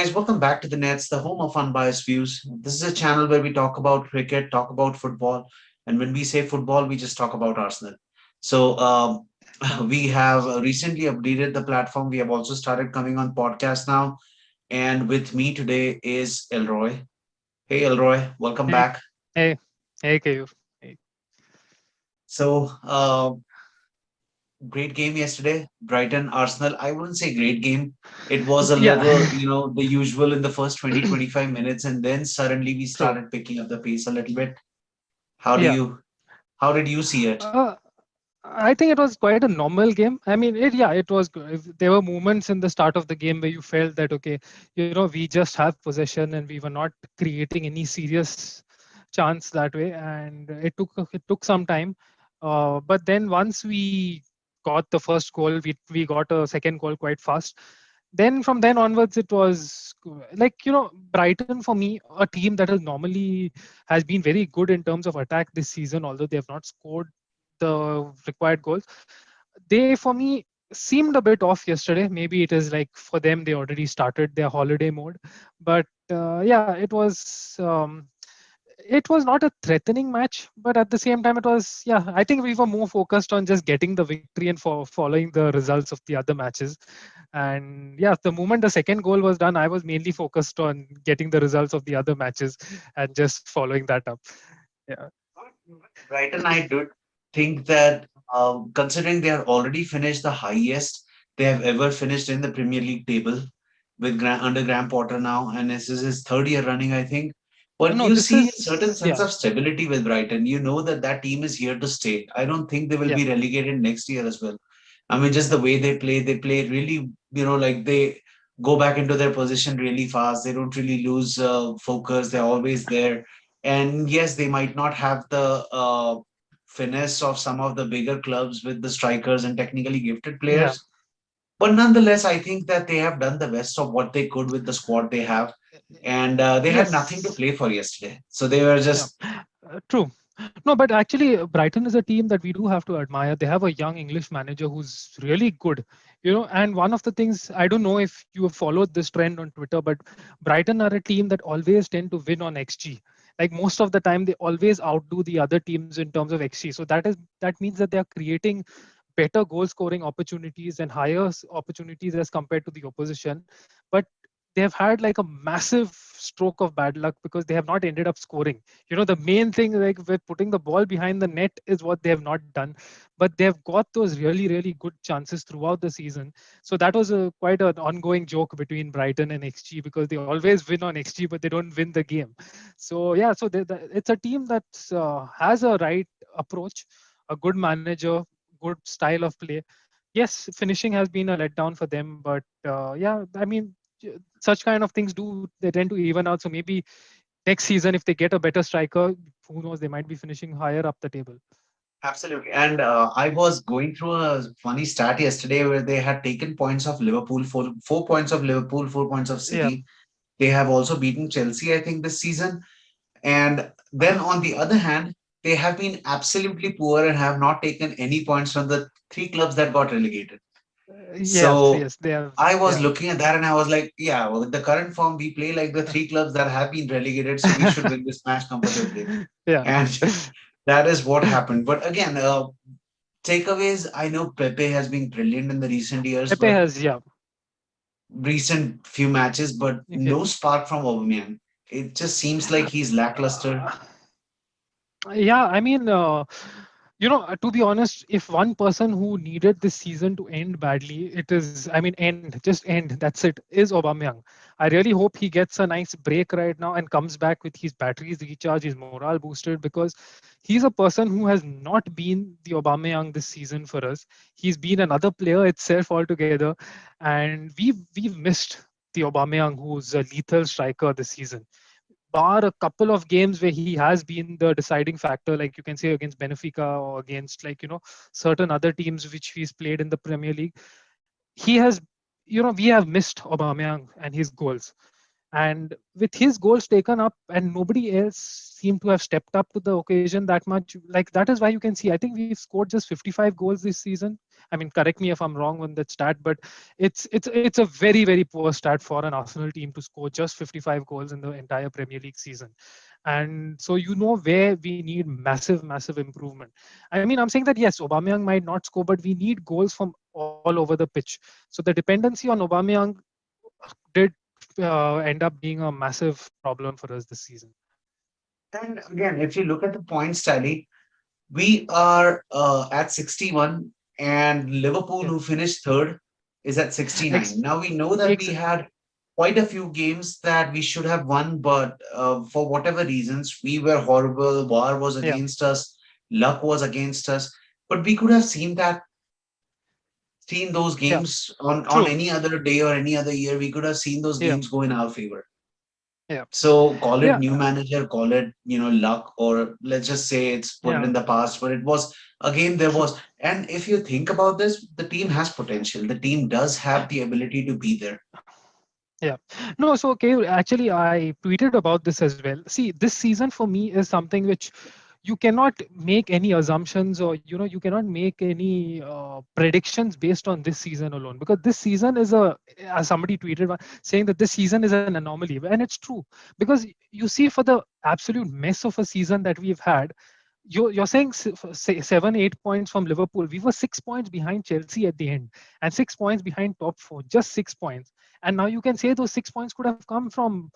guys, welcome back to the Nets, the home of unbiased views. This is a channel where we talk about cricket, talk about football, and when we say football, we just talk about Arsenal. So, we have recently updated the platform. We have also started coming on podcast now, and with me today is Elroy. Hey, Elroy, welcome Hey, back. hey, hey, Kayu. Hey. So, great game yesterday, Brighton, Arsenal. I wouldn't say great game. It was a little, Yeah, the usual in the first 20-25 minutes, and then suddenly we true. started picking up the pace a little bit. How do Yeah, you, how did you see it? I think it was quite a normal game. I mean, it was good. There were moments in the start of the game where you felt that, okay, we just have possession and we were not creating any serious chance that way. And it took some time. But then once we got the first goal, we got a second goal quite fast. Then from then onwards, it was like, Brighton for me, a team that is normally has been very good in terms of attack this season, although they have not scored the required goals. They, for me, seemed a bit off yesterday. Maybe it is like for them, they already started their holiday mode. But yeah, it was not a threatening match, but at the same time, it was, yeah, I think we were more focused on just getting the victory and following the results of the other matches. And yeah, the moment the second goal was done, I was mainly focused on getting the results of the other matches and just following that up. Yeah. Brighton, I do think that considering they are already finished the highest they have ever finished in the Premier League table with under Graham Potter now, and this is his third year running, I think. But No, you this see a certain is, sense yeah, of stability with Brighton. You know that that team is here to stay. I don't think they will yeah, be relegated next year as well. I mean, just the way they play really, like they go back into their position really fast. They don't really lose focus. They're always there. And yes, they might not have the finesse of some of the bigger clubs with the strikers and technically gifted yeah, players. But nonetheless, I think that they have done the best of what they could with the squad they have. And they had nothing to yes. play for yesterday. So they were Yeah, just true. No, but actually, Brighton is a team that we do have to admire. They have a young English manager who's really good, And one of the things, I don't know if you have followed this trend on Twitter, but Brighton are a team that always tend to win on XG. Like most of the time, they always outdo the other teams in terms of XG. So that means that they are creating better goal scoring opportunities and higher opportunities as compared to the opposition. But they have had like a massive stroke of bad luck because they have not ended up scoring. The main thing, like with putting the ball behind the net, is what they have not done. But they have got those really, really good chances throughout the season. So that was quite an ongoing joke between Brighton and XG because they always win on XG, but they don't win the game. So yeah, so it's a team that has a right approach, a good manager, good style of play. Yes, finishing has been a letdown for them, but yeah, I mean, such kind of things they tend to even out. So maybe next season, if they get a better striker, who knows, they might be finishing higher up the table. absolutely. And I was going through a funny stat yesterday where they had taken points of Liverpool, 4 points of Liverpool, 4 points of Yeah. City. They have also beaten Chelsea, I think, this season. And then on the other hand, they have been absolutely poor and have not taken any points from the three clubs that got relegated. Yes, So yes, they have. I was Yeah, looking at that and I was like, yeah, well, with the current form, we play like the three clubs that have been relegated, so we should win this match comfortably. yeah. And that is what happened. But again, takeaways, I know Pepe has been brilliant in the recent years, Pepe but has, yeah. recent few matches, but Okay. no spark from Aubameyang. It just seems like he's lackluster. Uh, yeah, I mean, to be honest, if one person who needed this season to end badly, it is, I mean, just end. That's it. Is Aubameyang. I really hope he gets a nice break right now and comes back with his batteries recharged, his morale boosted, because he's a person who has not been the Aubameyang this season for us. He's been another player itself altogether, and we've missed the Aubameyang who's a lethal striker this season, bar a couple of games where he has been the deciding factor, like you can say against Benfica or against, like, certain other teams which he's played in the Premier League. He has, we have missed Aubameyang and his goals. And with his goals taken up and nobody else seemed to have stepped up to the occasion that much, like that is why you can see, I think we've scored just 55 goals this season. I mean, correct me if I'm wrong on that stat, but it's a very, very poor stat for an Arsenal team to score just 55 goals in the entire Premier League season. And so you know where we need massive, massive improvement. I mean, I'm saying that yes, Aubameyang might not score, but we need goals from all over the pitch. So the dependency on Aubameyang did end up being a massive problem for us this season. And again, if you look at the points tally, we are at 61, and Liverpool, Yeah. who finished third, is at 69. Ex- Now we know that we ex- had quite a few games that we should have won, but for whatever reasons, we were horrible. VAR was yeah. against us, luck was against us. But we could have seen those Yeah. games on True. any other day or any other year. We could have seen those Yeah. games go in our favor. Yeah. So call it Yeah. new manager, call it, luck, or let's just say it's put it Yeah. in the past, but it was again there True. was. And if you think about this, the team has potential. The team does have the ability to be there. Yeah. No, so okay, actually I tweeted about this as well. See, this season for me is something which you cannot make any assumptions, or you cannot make any predictions based on this season alone, because this season is a, as somebody tweeted saying that this season is an anomaly, and it's true. Because you see, for the absolute mess of a season that we've had, you're saying say 7-8 points from Liverpool. We were 6 points behind Chelsea at the end, and 6 points behind top four, just 6 points. And now you can say those 6 points could have come from,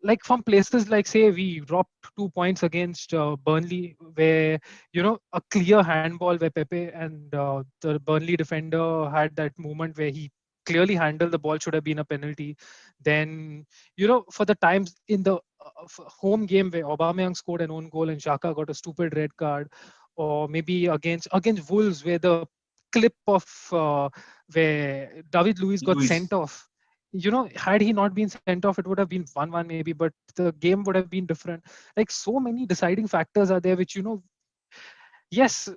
like, from places like, say, we dropped 2 points against Burnley, where a clear handball where Pepe and the Burnley defender had that moment where he clearly handled the ball, should have been a penalty. Then for the times in the home game where Aubameyang scored an own goal and Xhaka got a stupid red card, or maybe against Wolves, where the clip of where David Luiz got Luis. sent off. Had he not been sent off, it would have been 1-1 maybe, but the game would have been different. Like, so many deciding factors are there, which, yes,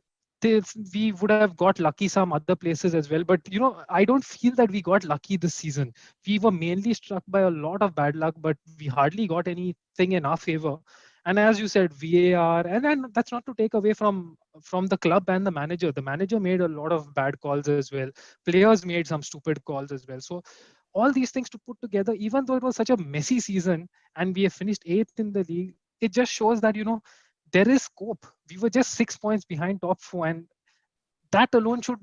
we would have got lucky some other places as well. But, I don't feel that we got lucky this season. We were mainly struck by a lot of bad luck, but we hardly got anything in our favor. And as you said, VAR, and that's not to take away from the club and the manager. The manager made a lot of bad calls as well. Players made some stupid calls as well. So all these things to put together, even though it was such a messy season and we have finished eighth in the league, it just shows that there is scope. We were just 6 points behind top four, and that alone should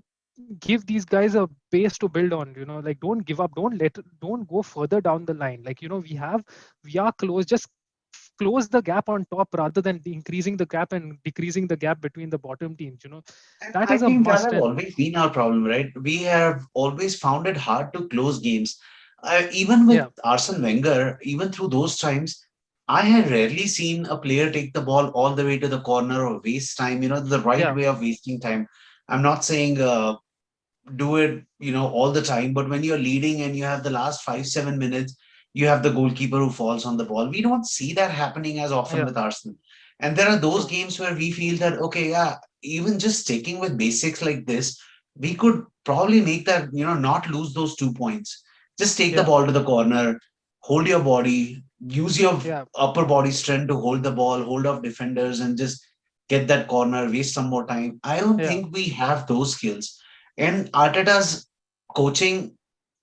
give these guys a base to build on. Like, don't give up, don't go further down the line. Like, we are close. Just close the gap on top rather than increasing the gap and decreasing the gap between the bottom teams. And That I is a think that must. has And always been our problem, right? We have always found it hard to close games. Even with yeah, Arsene Wenger, even through those times, I had rarely seen a player take the ball all the way to the corner or waste time, the right yeah, way of wasting time. I'm not saying do it, all the time. But when you're leading and you have the last 5, 7 minutes, you have the goalkeeper who falls on the ball. We don't see that happening as often yeah, with Arsenal. And there are those true, games where we feel that, okay, yeah, even just sticking with basics like this, we could probably make that, not lose those 2 points. Just take the yeah, ball to the corner, hold your body, use your yeah, upper body strength to hold the ball, hold off defenders, and just get that corner, waste some more time. I don't yeah. think we have those skills. And Arteta's coaching,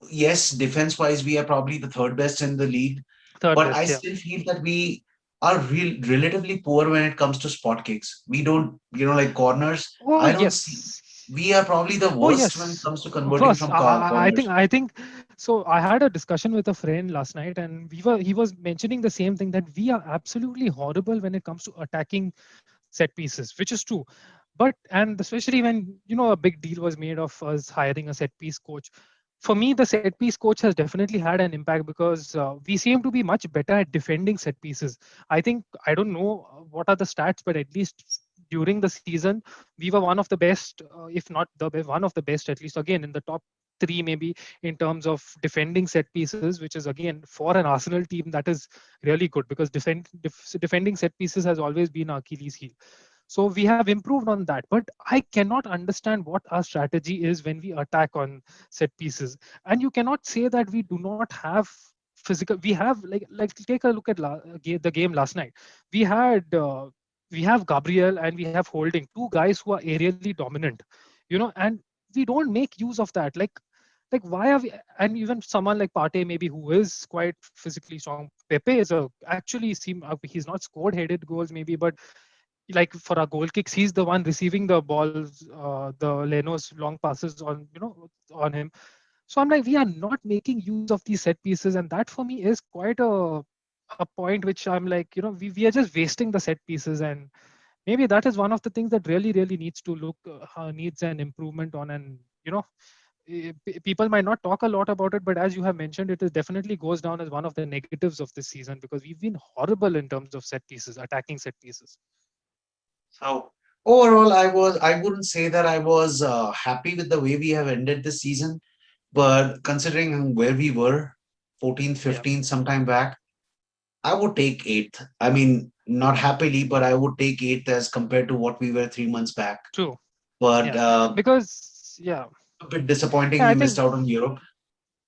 yes, defense wise, we are probably the third best in the league, Third but I best, yeah. still feel that we are relatively poor when it comes to spot kicks. We don't, like corners. Oh I don't see. yes. We are probably the Oh worst when it yes. comes to converting First, from I think corners. I think so. I had a discussion with a friend last night, and he was mentioning the same thing, that we are absolutely horrible when it comes to attacking set pieces, which is true. But and especially when a big deal was made of us hiring a set piece coach. For me, the set piece coach has definitely had an impact, because we seem to be much better at defending set pieces. I don't know what are the stats, but at least during the season, we were one of the best, if not one of the best, at least again in the top three maybe, in terms of defending set pieces, which is again for an Arsenal team that is really good, because defending set pieces has always been our Achilles heel. So we have improved on that, but I cannot understand what our strategy is when we attack on set pieces. And you cannot say that we do not have physical. We have like take a look at the game last night. We had we have Gabriel and we have Holding, two guys who are aerially dominant, and we don't make use of that. Like why are we? And even someone like Partey maybe who is quite physically strong. Pepe is a actually seem he's not scored headed goals maybe, but like for our goal kicks, he's the one receiving the balls, the Leno's long passes on on him. So I'm like, we are not making use of these set pieces, and that for me is quite a point which I'm like, we are just wasting the set pieces, and maybe that is one of the things that really needs to look needs an improvement on, and people might not talk a lot about it, but as you have mentioned, it is definitely goes down as one of the negatives of this season because we've been horrible in terms of set pieces, attacking set pieces. So overall, I wouldn't say that I was happy with the way we have ended this season, but considering where we were, 14th, Yeah, 15th, sometime back, I would take eighth. I mean, not happily, but I would take eighth as compared to what we were 3 months back. true. But Yeah, because a bit disappointing yeah, I we think missed out on Europe.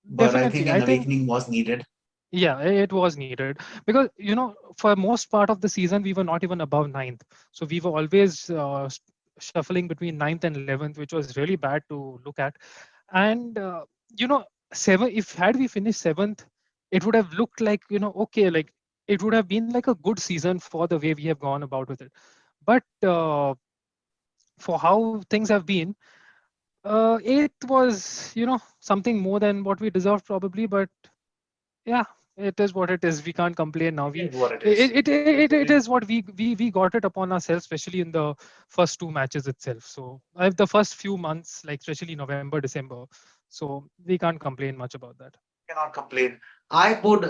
But I think definitely. an I think awakening was needed. yeah, it was needed because for most part of the season we were not even above ninth, so we were always shuffling between ninth and 11th, which was really bad to look at. And you know seven, if had we finished seventh, it would have looked like okay, like it would have been like a good season for the way we have gone about with it. But for how things have been, eighth was something more than what we deserved probably. But yeah, it is what it is. We can't complain now. It We is what it is. it is what we got it upon ourselves, especially in the first two matches itself. So I have the first few months, like especially November, December. So we can't complain much about that. Cannot complain. I would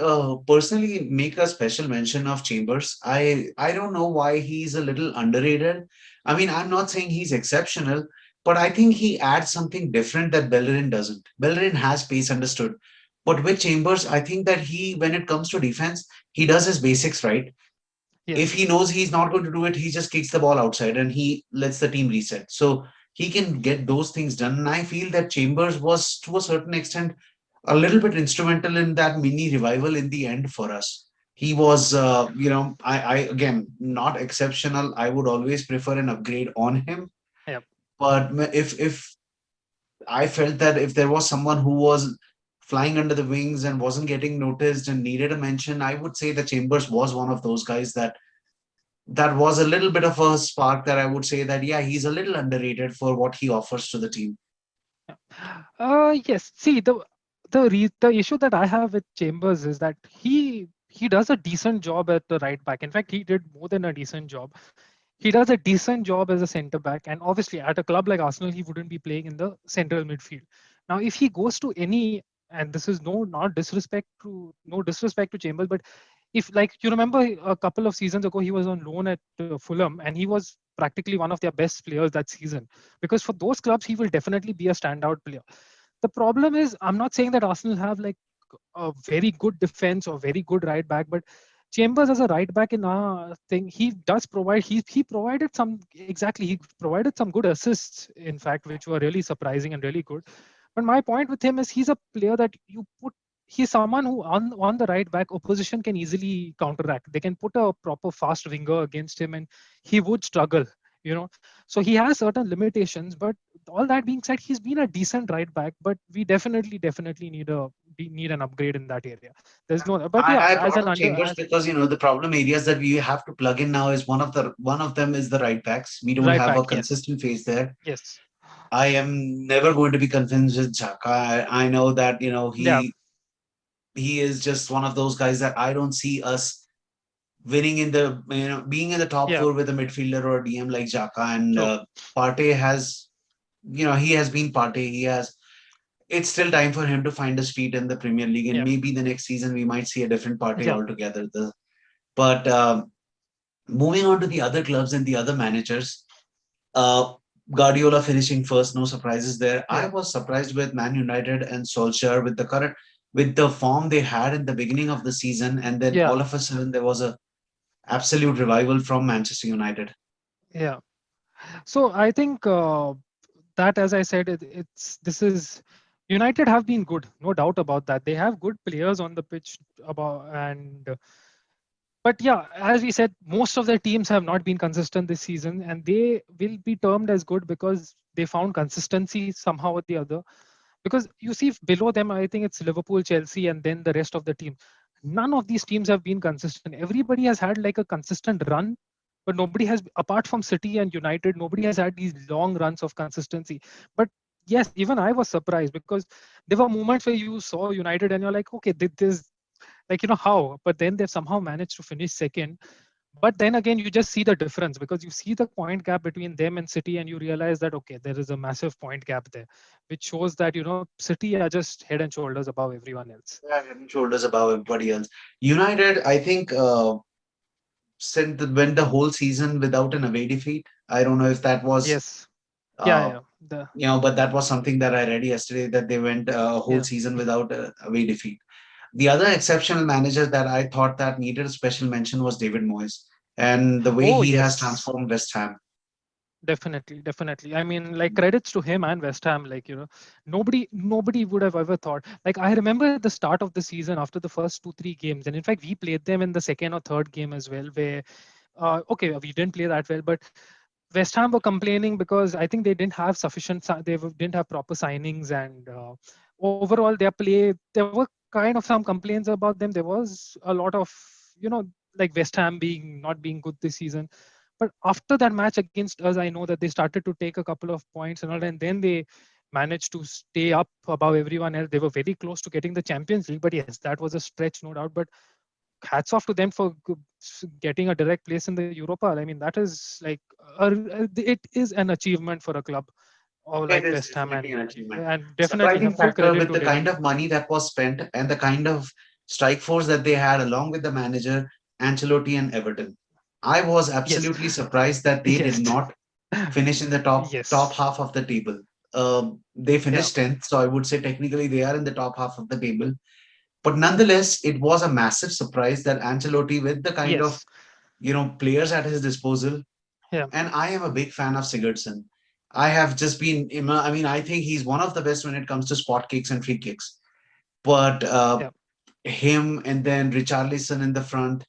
personally make a special mention of Chambers. I don't know why he's a little underrated. I mean, I'm not saying he's exceptional, but I think he adds something different that Bellerin doesn't. Bellerin has pace understood, but with Chambers, I think that he, when it comes to defense, he does his basics right. If he Yes. knows he's not going to do it, he just kicks the ball outside and he lets the team reset. So he can get those things done. And I feel that Chambers was, to a certain extent, a little bit instrumental in that mini revival in the end for us. He was, I again, not exceptional. I would always prefer an upgrade on him. Yeah. But if I felt that if there was someone who was flying under the wings and wasn't getting noticed and needed a mention, I would say that Chambers was one of those guys that was a little bit of a spark that I would say that yeah, he's a little underrated for what he offers to the team. Yes. See, the issue that I have with Chambers is that he does a decent job at the right back. In fact, he did more than a decent job. He does a decent job as a centre back, and obviously at a club like Arsenal, he wouldn't be playing in the central midfield. Now, if he goes to any, and this is no disrespect to Chambers, but if like you remember a couple of seasons ago, he was on loan at Fulham, and he was practically one of their best players that season. Because for those clubs, he will definitely be a standout player. The problem is, I'm not saying that Arsenal have like a very good defense or very good right back, but Chambers as a right back in our thing, he does provide. He provided some exactly. He provided some good assists, in fact, which were really surprising and really good. But my point with him is he's a player that you put. He's someone who on the right back opposition can easily counteract. They can put a proper fast winger against him, and he would struggle. You know, so he has certain limitations. But all that being said, he's been a decent right back. But we definitely need an upgrade in that area. There's no, but yeah, I as brought an up under, Chambers as because the problem areas that we have to plug in now is one of them is the right backs. We don't right have a back, yes, consistent face there. yes, I am never going to be convinced with Xhaka. I know that yeah, he is just one of those guys that I don't see us winning in the being in the top yeah, four with a midfielder or a DM like Xhaka and true, Partey has he has been Partey. He has. It's still time for him to find his feet in the Premier League, and yeah, maybe the next season we might see a different Partey yeah, altogether. But moving on to the other clubs and the other managers, uh, Guardiola finishing first, no surprises there. I yeah, was surprised with Man United and Solskjaer with the form they had in the beginning of the season, and then yeah, all of a sudden there was a absolute revival from Manchester United. yeah. So I think that, as I said, it's this is United have been good, no doubt about that. They have good players on the pitch, about and but yeah, as we said, most of their teams have not been consistent this season, and they will be termed as good because they found consistency somehow or the other. Because you see below them, I think it's Liverpool, Chelsea, and then the rest of the team. None of these teams have been consistent. Everybody has had like a consistent run, but nobody has, apart from City and United, nobody has had these long runs of consistency. But yes, even I was surprised because there were moments where you saw United and you're like, okay, this, like, how? But then they've somehow managed to finish second. But then again, you just see the difference because you see the point gap between them and City, and you realize that okay, there is a massive point gap there, which shows that City are just head and shoulders above everyone else. Yeah, head and shoulders above everybody else. United, I think, went the whole season without an away defeat. I don't know if that was, Yes. Yeah, uh, yeah. The but that was something that I read yesterday, that they went a whole Yeah. season without a away defeat. The other exceptional manager that I thought that needed a special mention was David Moyes, and the way Oh he has yes. transformed West Ham. Definitely, definitely. I mean, like credits to him and West Ham. Like, nobody would have ever thought. Like, I remember at the start of the season, after the first 2, 3 games, and in fact, we played them in the second or third game as well. Where, okay, we didn't play that well, but West Ham were complaining because I think they didn't have sufficient, didn't have proper signings, and overall their play. There were kind of some complaints about them. There was a lot of, you know, like West Ham being not being good this season. But after that match against us, I know that they started to take a couple of points and all, and then they managed to stay up above everyone else. They were very close to getting the Champions League, but yes, that was a stretch, no doubt. But hats off to them for getting a direct place in the Europa. I mean, that is like it is an achievement for a club or It like is West Ham, definitely an achievement. and definitely Surprising have full factor, credit with to the David. kind of money that was spent and the kind of strike force that they had, along with the manager, Ancelotti and Everton. I was Yes, absolutely surprised that they did yes, not finish in the top yes, half of the table. They yeah, finished 10th, so I would say technically they are in the top half of the table. But nonetheless, it was a massive surprise that Ancelotti, with the kind of yes, players at his disposal, yeah, and I am a big fan of Sigurdsson. I have just been, I mean, I think he's one of the best when it comes to spot kicks and free kicks. But yeah, him and then Richarlison in the front,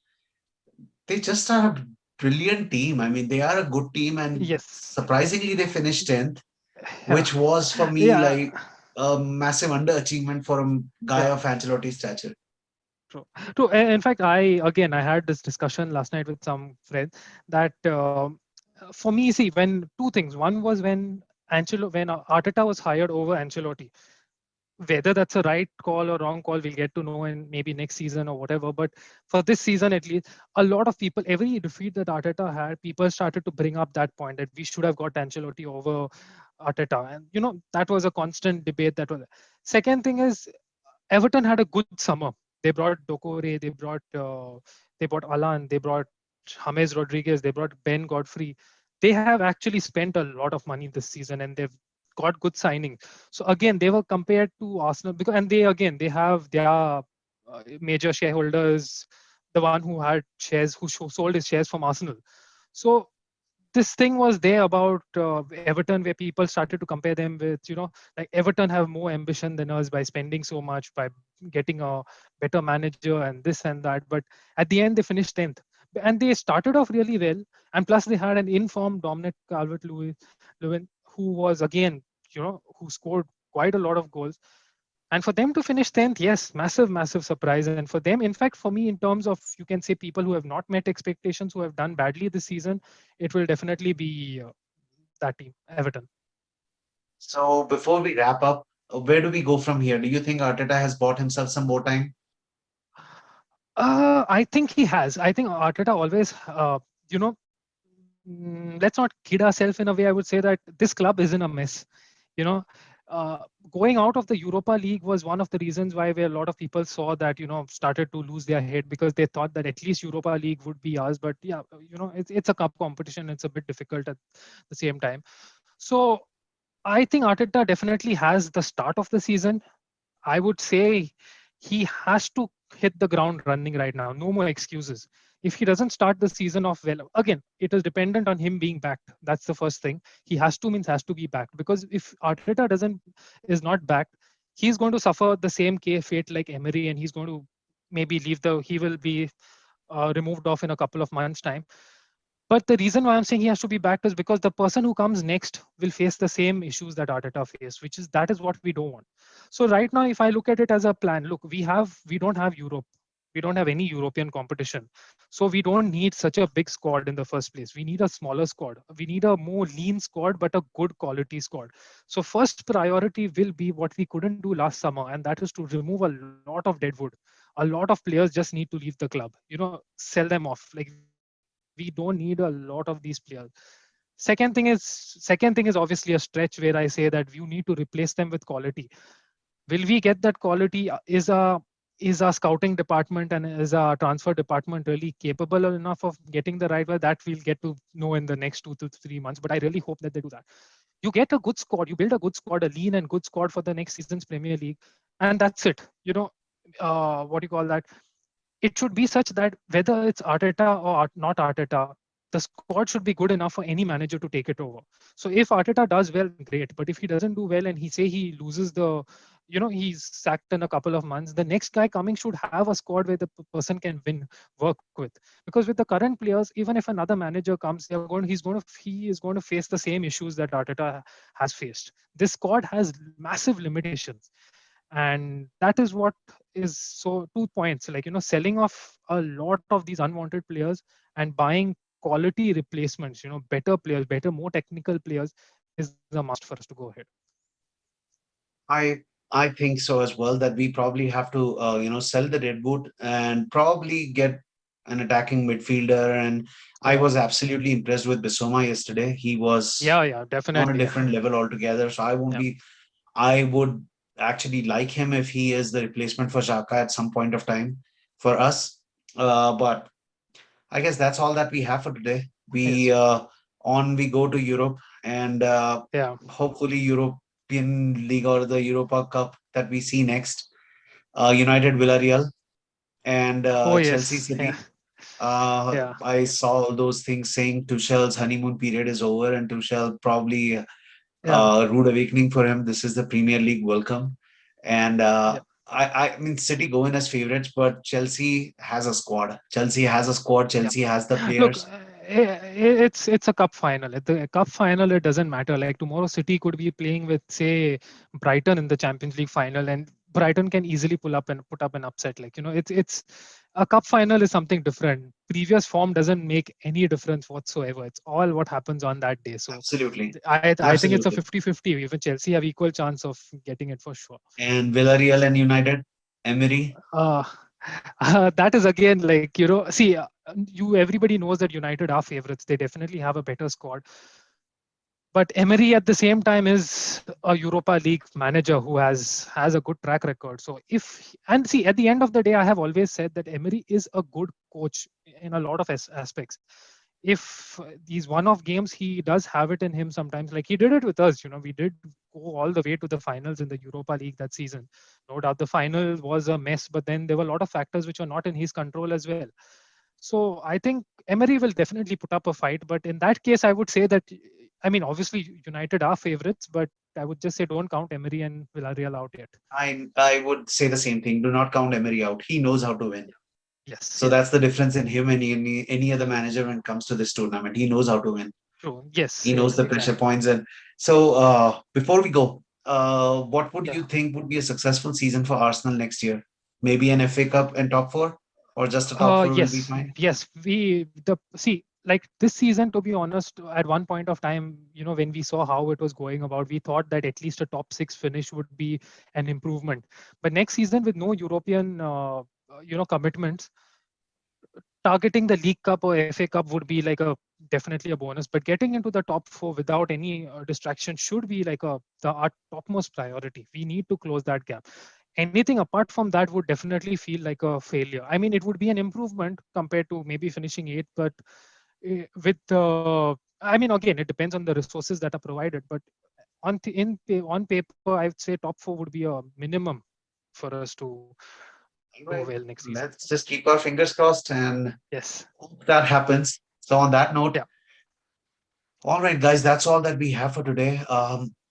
they just are a brilliant team. I mean, they are a good team, and yes, surprisingly, they finished 10th, yeah, which was for me yeah, like a massive underachievement for a guy yeah. of Ancelotti's stature. True. True. In fact, I had this discussion last night with some friends that for me, see, when two things. One was when Arteta was hired over Ancelotti. Whether that's a right call or wrong call, we'll get to know in maybe next season or whatever. But for this season, at least, a lot of people, every defeat that Arteta had, people started to bring up that point that we should have got Ancelotti over Arteta, and that was a constant debate. That was second thing is Everton had a good summer. They brought Dokore, they brought Alan, they brought James Rodriguez, they brought Ben Godfrey. They have actually spent a lot of money this season, and they've got good signings. So again, they were compared to Arsenal because, and they have their major shareholders, the one who had shares, who sold his shares from Arsenal. So this thing was there about Everton, where people started to compare them with, like Everton have more ambition than us by spending so much, by getting a better manager and this and that. But at the end, they finished 10th. And they started off really well. And plus, they had an informed Dominic Calvert-Lewin, who was, again, who scored quite a lot of goals. And for them to finish 10th, yes, massive, massive surprise. And for them, in fact, for me, in terms of, you can say, people who have not met expectations, who have done badly this season, it will definitely be that team, Everton. So before we wrap up, where do we go from here? Do you think Arteta has bought himself some more time? I think he has. I think Arteta always, you know, let's not kid ourselves in a way. I would say that this club is in a mess. You know, uh, going out of the Europa League was one of the reasons why where a lot of people saw that started to lose their head because they thought that at least Europa League would be ours. But yeah, it's a cup competition. It's a bit difficult at the same time. So I think Arteta definitely has the start of the season. I would say he has to hit the ground running right now. No more excuses. If he doesn't start the season off well, again, it is dependent on him being backed. That's the first thing. He has to means has to be backed because if Arteta doesn't is not backed, he's going to suffer the same fate like Emery, and he's going to maybe he will be removed off in a couple of months' time. But the reason why I'm saying he has to be backed is because the person who comes next will face the same issues that Arteta faced, which is that is what we don't want. So right now, if I look at it as a plan, look, we don't have Europe, we don't have any European competition, so we don't need such a big squad in the first place. We need a smaller squad. We need a more lean squad, but a good quality squad. So first priority will be what we couldn't do last summer, and that is to remove a lot of deadwood. A lot of players just need to leave the club. Sell them off. Like we don't need a lot of these players. Second thing is obviously a stretch where I say that you need to replace them with quality. Will we get that quality? Is our scouting department and is our transfer department really capable enough of getting the right guy? That we'll get to know in the next 2 to 3 months. But I really hope that they do that. You get a good squad, you build a good squad, a lean and good squad for the next season's Premier League, and that's it. What do you call that? It should be such that whether it's Arteta or not Arteta, the squad should be good enough for any manager to take it over. So if Arteta does well, then great. But if he doesn't do well and he loses he's sacked in a couple of months, the next guy coming should have a squad where the person can work with. Because with the current players, even if another manager comes, he is going to face the same issues that Arteta has faced. This squad has massive limitations, and that is what is. So 2 points, like selling off a lot of these unwanted players and buying quality replacements, better players, better, more technical players, is a must for us to go ahead. I think so as well, that we probably have to sell the deadwood and probably get an attacking midfielder. And I Yeah, was absolutely impressed with Bissouma yesterday. He was yeah, on a definitely. different level altogether. So Yeah, I would actually like him if he is the replacement for Xhaka at some point of time for us. But I guess that's all that we have for today. We yes, on we go to Europe, and yeah. hopefully European League or the Europa Cup that we see next. United, Villarreal, and Oh Chelsea yes, yeah, City. yeah, I saw all those things saying Tuchel's honeymoon period is over, and Tuchel probably yeah, rude awakening for him. This is the Premier League welcome, and yeah. I mean City go in as favorites, but Chelsea has a squad. Chelsea has a squad. Yeah. Chelsea has the Look, players. it's a cup final. At the cup final, it doesn't matter. Like tomorrow, City could be playing with, say, Brighton in the Champions League final, and Brighton can easily pull up and put up an upset. Like it's a cup final is something different. Previous form doesn't make any difference whatsoever. It's all what happens on that day. So Absolutely, I think it's a absolutely. 50-50. Even Chelsea have equal chance of getting it for sure. And Villarreal and United, Emery. Uh, that is again like see, everybody knows that United are favorites. They definitely have a better squad, but Emery at the same time is a Europa League manager who has a good track record. So and see, at the end of the day, I have always said that Emery is a good coach in a lot of aspects. If these one-off games, he does have it in him sometimes. Like he did it with us. We did go all the way to the finals in the Europa League that season. No doubt, the final was a mess, but then there were a lot of factors which are not in his control as well. So I think Emery will definitely put up a fight. But in that case, I would say that, I mean, obviously United are favorites, but I would just say don't count Emery and Villarreal out yet. I would say the same thing. Do not count Emery out. He knows how to win. Yes, So yeah, that's the difference in him and any other manager when it comes to this tournament. He knows how to win. true. Yes, He knows yes, the pressure exactly. points. And so, before we go, what would Yeah. you think would be a successful season for Arsenal next year? Maybe an FA Cup and top four, or just a top four will be Yes, fine. yes. Like this season, to be honest, at one point of time, when we saw how it was going about, we thought that at least a top six finish would be an improvement. But next season, with no European, commitments, targeting the League Cup or FA Cup would be like a definitely a bonus. But getting into the top four without any distraction should be like our topmost priority. We need to close that gap. Anything apart from that would definitely feel like a failure. I mean, it would be an improvement compared to maybe finishing eighth, but with I mean, again, it depends on the resources that are provided. But on paper, I would say top four would be a minimum for us to do All well right. next season. Let's just keep our fingers crossed and Yes. hope that happens. So on that note, Yeah. all right, guys, that's all that we have for today.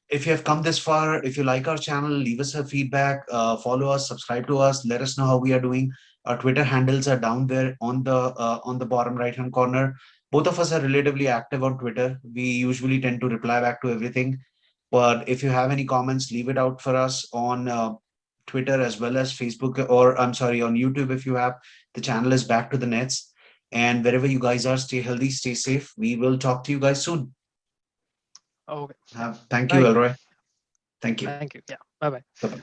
if you have come this far, if you like our channel, leave us a feedback, follow us, subscribe to us, let us know how we are doing. Our Twitter handles are down there on the bottom right hand corner. Both of us are relatively active on Twitter. We usually tend to reply back to everything. But if you have any comments, leave it out for us on Twitter as well as Facebook, or I'm sorry, on YouTube. If you have, the channel is back to the nets. And wherever you guys are, stay healthy, stay safe. We will talk to you guys soon. Okay. Yeah. Thank you, Bye. Elroy. Thank you. Thank you. Yeah. Bye bye. Bye-bye.